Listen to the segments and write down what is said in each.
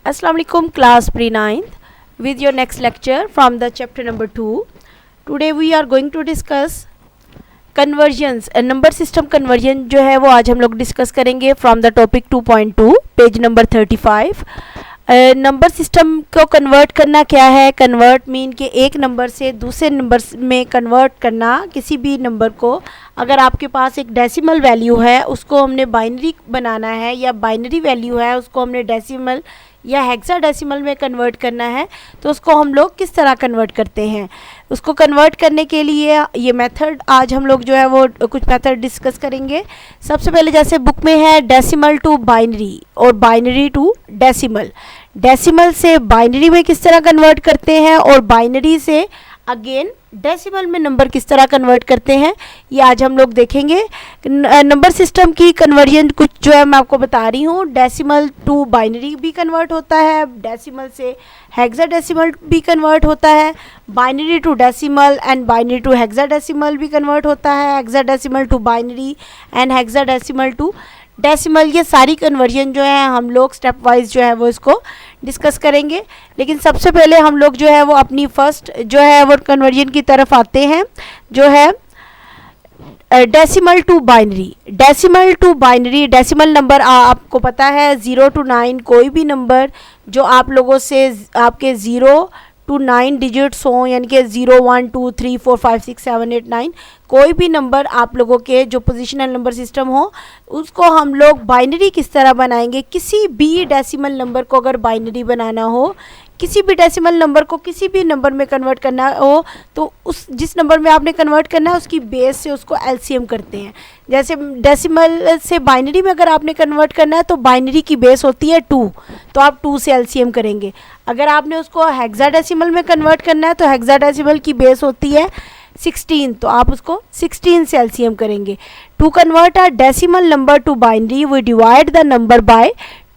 Assalamu alaikum class pre-9th with your next lecture from the chapter number 2. Today we are going to discuss conversions, number system conversion जो है वो आज हम लोग discuss करेंगे from the topic 2.2 page number 35. Number system को convert करना क्या है? कन्वर्ट मीन कि एक नंबर से दूसरे नंबर में कन्वर्ट करना किसी भी नंबर को. अगर आपके पास एक डेसिमल वैल्यू है उसको हमने बाइनरी बनाना है, या बाइनरी वैल्यू है उसको हमने डेसिमल या हेक्साडेसिमल में कन्वर्ट करना है, तो उसको हम लोग किस तरह कन्वर्ट करते हैं. उसको कन्वर्ट करने के लिए ये मेथड आज हम लोग जो है वो कुछ मेथड डिस्कस करेंगे. सबसे पहले जैसे बुक में है डेसिमल टू बाइनरी और बाइनरी टू डेसिमल. डेसिमल से बाइनरी में किस तरह कन्वर्ट करते हैं और बाइनरी से अगेन डेसिमल में नंबर किस तरह कन्वर्ट करते हैं, ये आज हम लोग देखेंगे. नंबर सिस्टम की कन्वर्जन कुछ जो है मैं आपको बता रही हूँ. डेसिमल टू बाइनरी भी कन्वर्ट होता है, डेसिमल से हेक्साडेसिमल भी कन्वर्ट होता है, binary to decimal and binary to hexadecimal भी कन्वर्ट होता है, hexadecimal to binary and hexadecimal to decimal. ये सारी कन्वर्जन जो है हम लोग स्टेप वाइज जो है वो इसको डिस्कस करेंगे. लेकिन सबसे पहले हम लोग जो है वो अपनी फर्स्ट जो है वो कन्वर्जन की तरफ आते हैं, जो है decimal to binary. Decimal to binary, decimal number आपको पता है 0 to 9 कोई भी नंबर जो आप लोगों से आपके 0 to 9 डिजिट्स हों, यानी कि 0 1 2 3 4 5 6 7 8 9 कोई भी नंबर आप लोगों के जो पोजिशनल नंबर सिस्टम हो उसको हम लोग बाइनरी किस तरह बनाएंगे. किसी भी डेसिमल नंबर को अगर बाइनरी बनाना हो, किसी भी डेसिमल नंबर को किसी भी नंबर में कन्वर्ट करना हो, तो उस जिस नंबर में आपने कन्वर्ट करना है उसकी बेस से उसको एलसीएम करते हैं. जैसे डेसिमल से बाइनरी में अगर आपने कन्वर्ट करना है तो बाइनरी की बेस होती है 2, तो आप 2 से एलसीएम करेंगे. अगर आपने उसको हेक्साडेसिमल में कन्वर्ट करना है तो हेक्साडेसिमल की बेस होती है 16, तो आप उसको 16 से एलसीएम करेंगे. To convert a decimal number to binary we divide the number by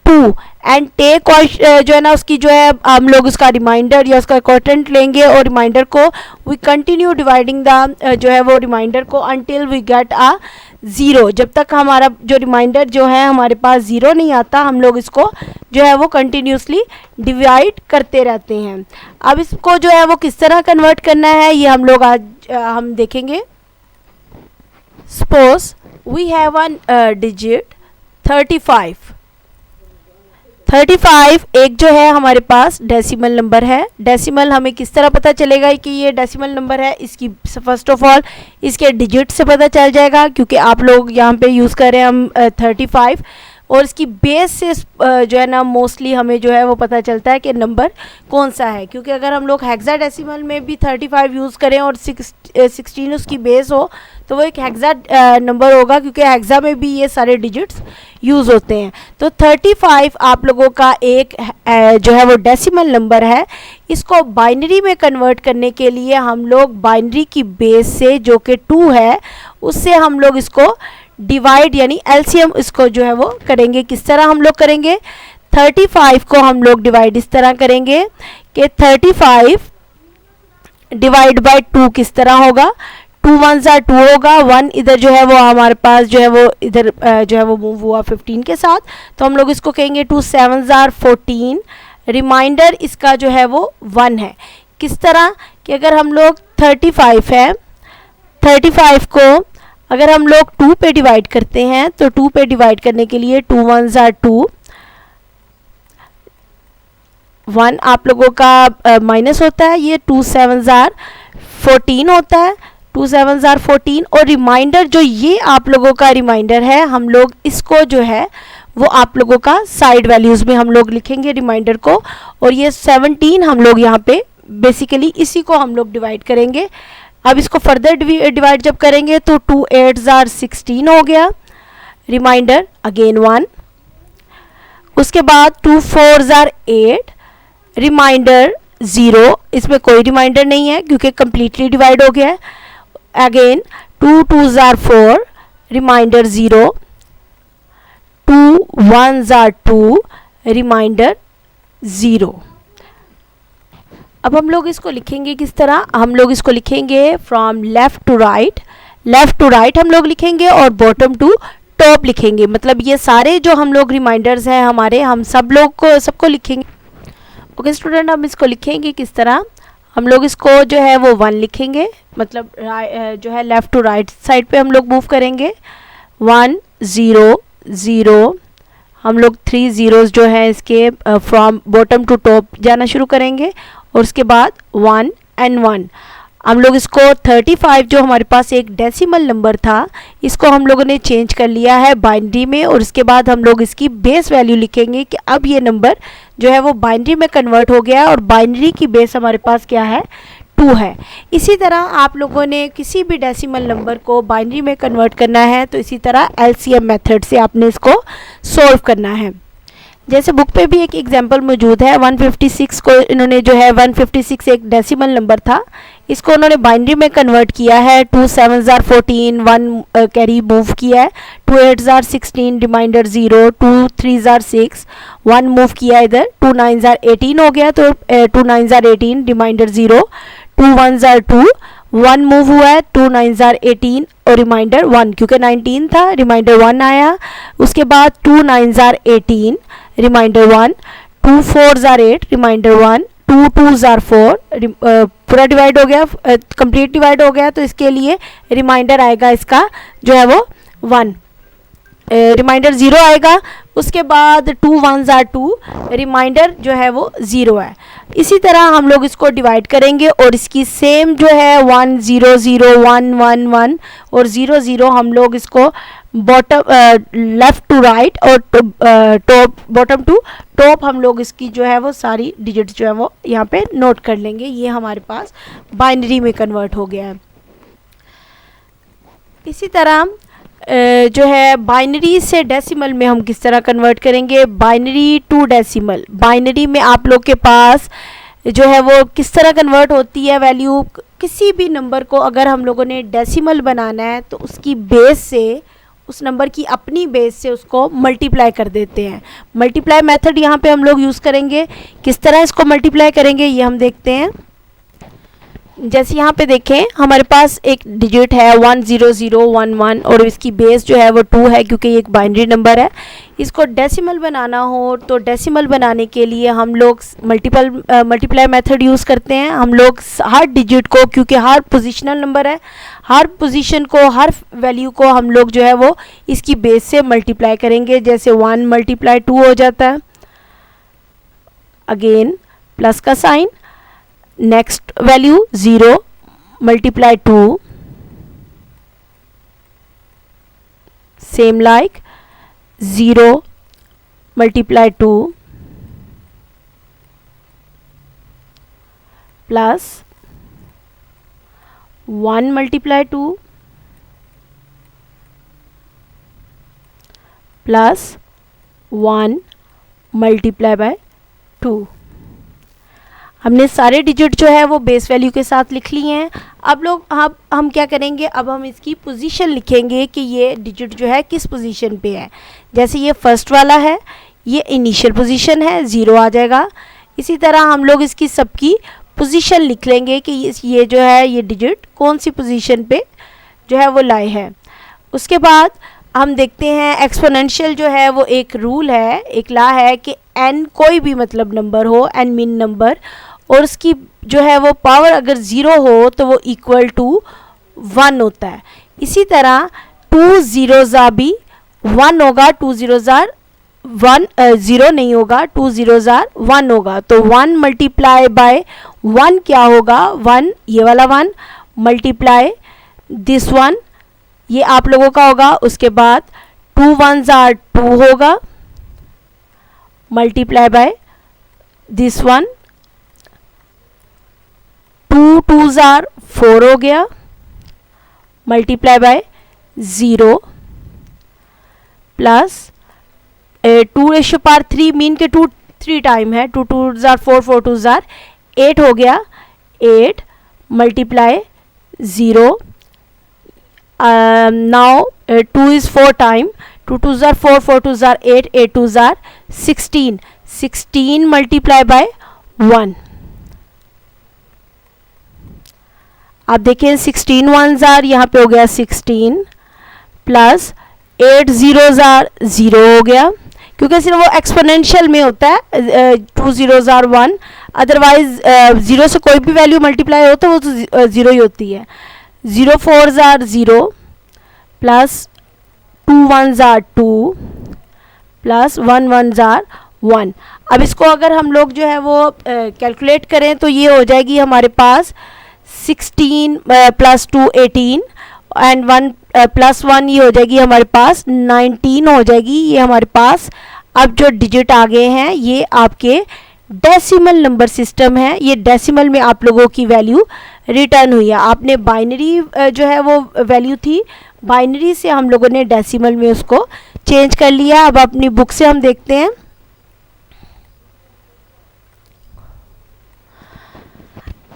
2 and take जो है ना उसकी जो है हम लोग उसका रिमाइंडर या उसका क्वोटेंट लेंगे और रिमाइंडर को वी कंटिन्यू डिवाइडिंग द जो है वो रिमाइंडर को अनटिल वी गेट अ 0. जब तक हमारा जो रिमाइंडर जो है हमारे पास 0 नहीं आता हम लोग इसको जो है वो कंटिन्यूसली डिवाइड करते रहते हैं. अब इसको जो है वो किस तरह कन्वर्ट करना है ये हम लोग आज हम देखेंगे. Suppose we have one digit 35. एक जो है हमारे पास डेसिमल नंबर है. डेसिमल हमें किस तरह पता चलेगा कि ये डेसिमल नंबर है? इसकी फर्स्ट ऑफ ऑल इसके डिजिट से पता चल जाएगा, क्योंकि आप लोग यहाँ पे यूज़ कर रहे हैं हम 35, और इसकी बेस से जो है ना मोस्टली हमें जो है वो पता चलता है कि नंबर कौन सा है. क्योंकि अगर हम लोग हेक्साडेसिमल में भी 35 यूज़ करें और 16 उसकी बेस हो तो वो एक हेक्सा नंबर होगा, क्योंकि हेक्सा में भी ये सारे डिजिट्स यूज़ होते हैं. तो 35 आप लोगों का एक जो है वो डेसिमल नंबर है. इसको बाइनरी में कन्वर्ट करने के लिए हम लोग बाइनरी की बेस से जो कि 2 है उससे हम लोग इसको डिवाइड यानी एलसीएम इसको जो है वो करेंगे. किस तरह हम लोग करेंगे? 35 को हम लोग डिवाइड इस तरह करेंगे कि 35 डिवाइड बाय 2 किस तरह होगा? 2 1s are 2 होगा. 1 इधर जो है वो हमारे पास जो है वो इधर जो है वो मूव हुआ 15 के साथ, तो हम लोग इसको कहेंगे 2 7s are 14. रिमाइंडर इसका जो है वो 1 है. किस तरह कि अगर हम लोग 35 है, 35 को अगर हम लोग 2 पे डिवाइड करते हैं तो 2 पे डिवाइड करने के लिए 2 1s are 2, 1 आप लोगों का माइनस होता है, ये 2 7s are 14 होता है. 2 7s are 14 और रिमाइंडर जो ये आप लोगों का रिमाइंडर है हम लोग इसको जो है वो आप लोगों का साइड वैल्यूज़ में हम लोग लिखेंगे रिमाइंडर को, और ये 17 हम लोग यहाँ पे बेसिकली इसी को हम लोग डिवाइड करेंगे. अब इसको फर्दर डिवाइड जब करेंगे तो 2 8s are 16 हो गया. Reminder again 1. उसके बाद 2 4s are 8. रिमाइंडर 0. इसमें कोई रिमाइंडर नहीं है क्योंकि कम्प्लीटली डिवाइड हो गया है. Again 2 2s are 4. Reminder 0. 2 1s are 2. Reminder 0. अब हम लोग इसको लिखेंगे किस तरह? हम लोग इसको लिखेंगे from left to right. Left to right हम लोग लिखेंगे और बॉटम टू टॉप लिखेंगे. मतलब ये सारे जो हम लोग रिमाइंडर्स हैं हमारे, हम सब लोग को सबको लिखेंगे ओके स्टूडेंट, हम इसको लिखेंगे किस तरह, हम लोग इसको जो है वो 1 लिखेंगे, मतलब जो है लेफ़्ट टू राइट साइड पे हम लोग मूव करेंगे, 1 0 0, हम लोग 3 ज़ीरोज़ जो है इसके फ्रॉम बॉटम टू टॉप जाना शुरू करेंगे, और उसके बाद 1 and 1। हम लोग इसको 35 जो हमारे पास एक डेसिमल नंबर था, इसको हम लोगों ने चेंज कर लिया है बाइनरी में, और उसके बाद हम लोग इसकी बेस वैल्यू लिखेंगे कि अब ये नंबर जो है वो बाइनरी में कन्वर्ट हो गया है, और बाइनरी की बेस हमारे पास क्या है, 2 है। इसी तरह आप लोगों ने किसी भी डेसिमल नंबर को बाइनरी में कन्वर्ट करना है तो इसी तरह LCM मेथड से आपने इसको सॉल्व करना है। जैसे बुक पे भी एक एग्जांपल मौजूद है, 156 को इन्होंने जो है 156 एक डेसिमल नंबर था, इसको उन्होंने बाइनरी में कन्वर्ट किया है, 2 7s are 14, 1 कैरी मूव किया है, 2 8s are 16, reminder 0, 2 3s are 6, 1 move किया इधर, 2 9s are 18 हो गया, तो 2 9s are 18, reminder 0, 2 1s are 2, 1 move हुआ है, 2 9s are 18 और रिमाइंडर 1, क्योंकि 19 था रिमाइंडर 1 आया। उसके बाद 2 9s are 18, reminder 1, 2 4s are 8, reminder 1, 2 2s are 4, पूरा डिवाइड हो गया, कंप्लीट डिवाइड हो गया, तो इसके लिए रिमाइंडर आएगा इसका जो है वो 1, रिमाइंडर 0 आएगा। उसके बाद 2 1s are 2, रिमाइंडर जो है वो 0 है। इसी तरह हम लोग इसको डिवाइड करेंगे और इसकी सेम जो है 1 0 0 1 1 1 और 0 0 हम लोग इसको बॉटम लेफ़्ट टू राइट और टॉप बॉटम टू टॉप हम लोग इसकी जो है वो सारी डिजिट्स जो है वो यहाँ पे नोट कर लेंगे। ये हमारे पास बाइनरी में कन्वर्ट हो गया है। इसी तरह जो है बाइनरी से डेसिमल में हम किस तरह कन्वर्ट करेंगे, बाइनरी टू डेसिमल। बाइनरी में आप लोग के पास जो है वो किस तरह कन्वर्ट होती है वैल्यू, किसी भी नंबर को अगर हम लोगों ने डेसिमल बनाना है तो उसकी बेस से, उस नंबर की अपनी बेस से उसको मल्टीप्लाई कर देते हैं। मल्टीप्लाई मेथड यहाँ पे हम लोग यूज़ करेंगे। किस तरह इसको मल्टीप्लाई करेंगे ये हम देखते हैं। जैसे यहाँ पे देखें हमारे पास एक डिजिट है 1 0 0 1 1 और इसकी बेस जो है वो 2 है, क्योंकि ये एक बाइनरी नंबर है। इसको डेसिमल बनाना हो तो डेसिमल बनाने के लिए हम लोग मल्टीप्लाई मेथड यूज़ करते हैं। हम लोग हर डिजिट को, क्योंकि हर पोजिशनल नंबर है, हर पोजीशन को, हर वैल्यू को हम लोग जो है वो इसकी बेस से मल्टीप्लाई करेंगे। जैसे 1 मल्टीप्लाई 2 हो जाता है, अगेन प्लस का sign, next value 0 multiply 2, same like 0 multiply 2 plus 1 multiply 2 plus 1 multiply by 2। हमने सारे डिजिट जो है वो बेस वैल्यू के साथ लिख लिए हैं। अब हम क्या करेंगे, अब हम इसकी पोजीशन लिखेंगे कि ये डिजिट जो है किस पोजीशन पे है। जैसे ये फर्स्ट वाला है, ये इनिशियल पोजीशन है, 0 आ जाएगा। इसी तरह हम लोग इसकी सबकी पोजीशन लिख लेंगे कि ये जो है ये डिजिट कौन सी पोजीशन पे जो है वो लाए है। उसके बाद हम देखते हैं एक्सपोनेंशियल जो है वो एक रूल है, एक लॉ है कि n कोई भी मतलब नंबर हो, n मीन नंबर, और उसकी जो है वो पावर अगर 0 हो तो वो इक्वल टू 1 होता है। इसी तरह 2 0s भी 1 होगा, 2 0s 1 0 नहीं होगा, 2 0s 1 होगा। तो 1 मल्टीप्लाई बाय 1 क्या होगा, 1 ये वाला 1 मल्टीप्लाई दिस 1 ये आप लोगों का होगा। उसके बाद 2 1s 2 होगा मल्टीप्लाई बाय दिस 1, 2 2s 4 हो गया मल्टीप्लाई बाय 0 प्लस 2⁻³ मीन के 2 3 टाइम है, 2 2s 4 4 2s 8 हो गया, 8 multiply 0। Now 2 is 4 time, 2 2s 4 4 2s 8 8 2s 16 16 multiply by 1। आप देखें 16 1s यहाँ पे हो गया 16 प्लस 8 0s 0 हो गया, क्योंकि सिर्फ वो एक्सपोनेंशियल में होता है, 2 zeros are 1, अदरवाइज 0 से कोई भी वैल्यू मल्टीप्लाई हो तो वो तो 0 ही होती है। 0 4s are 0 plus 2 1s are 2 plus 1 1s are 1। अब इसको अगर हम लोग जो है वो कैलकुलेट करें तो ये हो जाएगी हमारे पास 16 प्लस 2 18 एंड 1 प्लस 1 ये हो जाएगी हमारे पास 19 हो जाएगी ये हमारे पास। अब जो डिजिट आ गए हैं ये आपके डेसिमल नंबर सिस्टम है, ये डेसिमल में आप लोगों की वैल्यू रिटर्न हुई है। आपने बाइनरी जो है वो वैल्यू थी, बाइनरी से हम लोगों ने डेसिमल में उसको चेंज कर लिया। अब अपनी बुक से हम देखते हैं।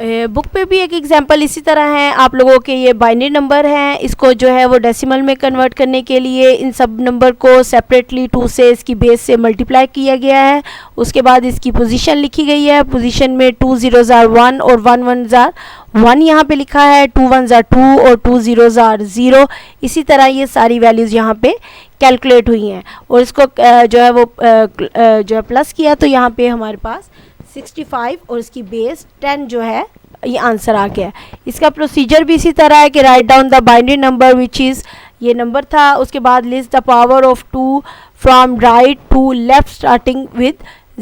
बुक पे भी एक एग्जांपल इसी तरह है। आप लोगों के ये बाइनरी नंबर हैं, इसको जो है वो डेसिमल में कन्वर्ट करने के लिए इन सब नंबर को सेपरेटली 2 से इसकी बेस से मल्टीप्लाई किया गया है। उसके बाद इसकी पोजीशन लिखी गई है। पोजीशन में 2 zeros are 1 और 1 1s are 1 यहाँ पे लिखा है, 2 1s are 2 और 2 zeros are 0। इसी तरह ये सारी वैल्यूज़ यहाँ पे कैलकुलेट हुई हैं और इसको जो है वो जो है प्लस किया तो यहाँ पे हमारे पास 65 और इसकी बेस 10 जो है ये आंसर आ गया। इसका प्रोसीजर भी इसी तरह है कि write down the binary number which is ये नंबर था, उसके बाद list the power of 2 from right to left starting with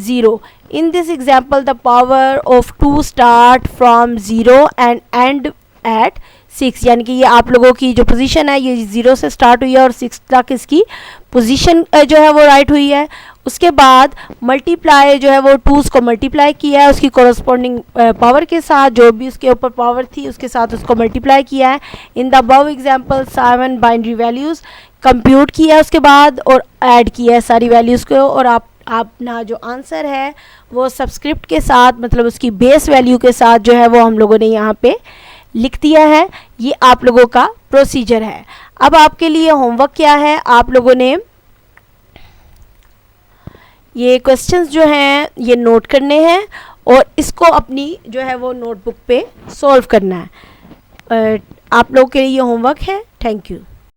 0। In this example the power of 2 start from 0 and end at 6, यानी कि ये आप लोगों की जो पोजीशन है ये 0 से स्टार्ट हुई है और 6 तक इसकी पोजीशन जो है वो राइट हुई है। उसके बाद मल्टीप्लाई जो है वो 2s को मल्टीप्लाई किया है उसकी कॉरस्पॉन्डिंग पावर के साथ, जो भी उसके ऊपर पावर थी उसके साथ उसको मल्टीप्लाई किया है। In the above example 7 binary values compute किया है उसके बाद और ऐड किया है सारी वैल्यूज़ को और आप अपना जो आंसर है वो सबस्क्रिप्ट के साथ मतलब उसकी बेस वैल्यू के साथ जो है वो हम लोगों ने यहाँ पे लिख दिया है। ये आप लोगों का प्रोसीजर है। अब आपके लिए होमवर्क क्या है, आप लोगों ने ये क्वेश्चंस जो हैं ये नोट करने हैं और इसको अपनी जो है वो नोटबुक पे सॉल्व करना है। आप लोगों के लिए ये होमवर्क है। Thank you.